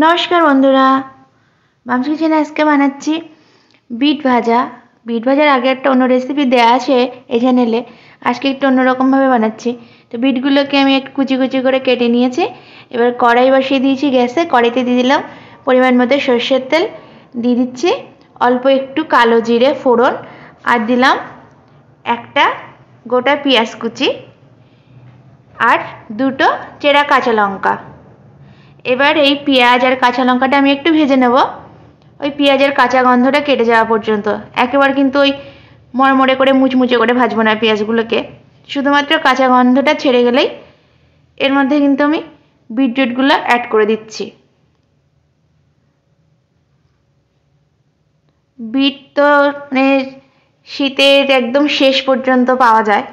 নমস্কার বন্ধুরা, মামসি কিচেনে আজকে বানাচ্ছি বিট ভাজা। বিট ভাজার আগে একটা অন্য রেসিপি দেওয়া আছে এই চ্যানেলে, আজকে একটু অন্যরকমভাবে বানাচ্ছি। তো বিটগুলোকে আমি একটু কুচি কুচি করে কেটে নিয়েছি। এবার কড়াই বসিয়ে দিয়েছি গ্যাসে, কড়াইতে দিয়ে দিলাম পরিমাণ মতো সর্ষের তেল, দিয়ে দিচ্ছি অল্প একটু কালো জিরে ফোড়ন, আর দিলাম একটা গোটা পেঁয়াজ কুচি আর দুটো চেরা কাঁচা লঙ্কা। এবার এই পেঁয়াজ আর কাঁচা লঙ্কাটা আমি একটু ভেজে নেব, ওই পেঁয়াজের কাঁচা গন্ধটা কেটে যাওয়া পর্যন্ত। একেবারে কিন্তু ওই মরমরে করে মুচমুচে করে ভাজবো না পেঁয়াজগুলোকে, শুধুমাত্র কাঁচা গন্ধটা ছেড়ে গেলেই এর মধ্যে কিন্তু আমি বিটরুটগুলো অ্যাড করে দিচ্ছি। বিট তো মানে শীতের একদম শেষ পর্যন্ত পাওয়া যায়,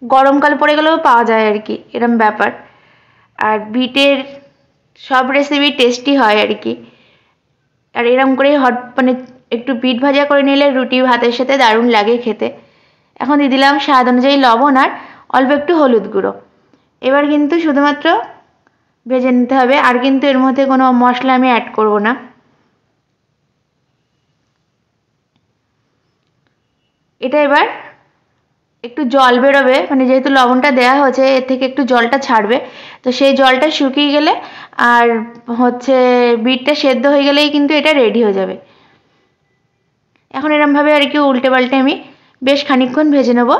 গরমকাল পড়ে গেলেও পাওয়া যায় আর কি, এরম ব্যাপার। আর বিটের সব রেসিপি টেস্টি হয় আর কি। আর এরম করে মানে একটু বিট ভাজা করে নিলে রুটি ভাতের সাথে দারুণ লাগে খেতে। এখন দিয়ে দিলাম স্বাদ অনুযায়ী লবণ আর অল্প একটু হলুদ গুঁড়ো। এবার কিন্তু শুধুমাত্র ভেজে নিতে হবে, আর কিন্তু এর মধ্যে কোনো মশলা আমি অ্যাড করব না। এটা এবার একটু জল বেরোবে, মানে যেহেতু লবণটা দেওয়া হয়েছে এর থেকে একটু জলটা ছাড়বে, তো সেই জলটা শুকিয়ে গেলে আর বিটটা সেদ্ধ হয়ে গেলেই কিন্তু এটা রেডি হয়ে যাবে। এখন এরমভাবে আর কি উল্টে পাল্টে আমি বেশ খানিকক্ষণ ভেজে নেব,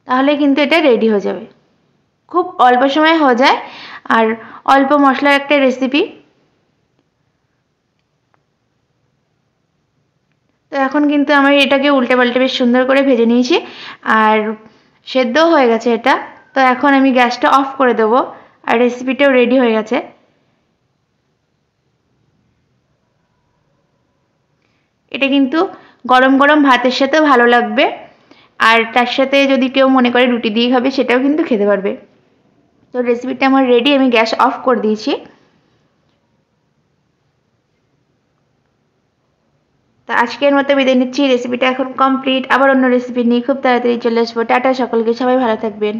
তাহলে কিন্তু এটা রেডি হয়ে যাবে। খুব অল্প সময় হয়ে যায় আর অল্প মশলার একটা রেসিপি। তো এখন কিন্তু আমি এটাকে উল্টে পাল্টে বেশ সুন্দর করে ভেজে নিয়েছি আর সেদ্ধও হয়ে গেছে এটা। তো এখন আমি গ্যাসটা অফ করে দেবো আর রেসিপিটাও রেডি হয়ে গেছে। এটা কিন্তু গরম গরম ভাতের সাথেও ভালো লাগবে, আর তার সাথে যদি কেউ মনে করে রুটি দিয়ে খাবে সেটাও কিন্তু খেতে পারবে। তো রেসিপিটা আমার রেডি, আমি গ্যাস অফ করে দিয়েছি। তো আজকের মতো বিদায় নিচ্ছি, রেসিপিটা এখন কমপ্লিট। আবার অন্য রেসিপি নিয়ে খুব তাড়াতাড়ি চলে আসবো। টাটা সকলকে, সবাই ভালো থাকবেন।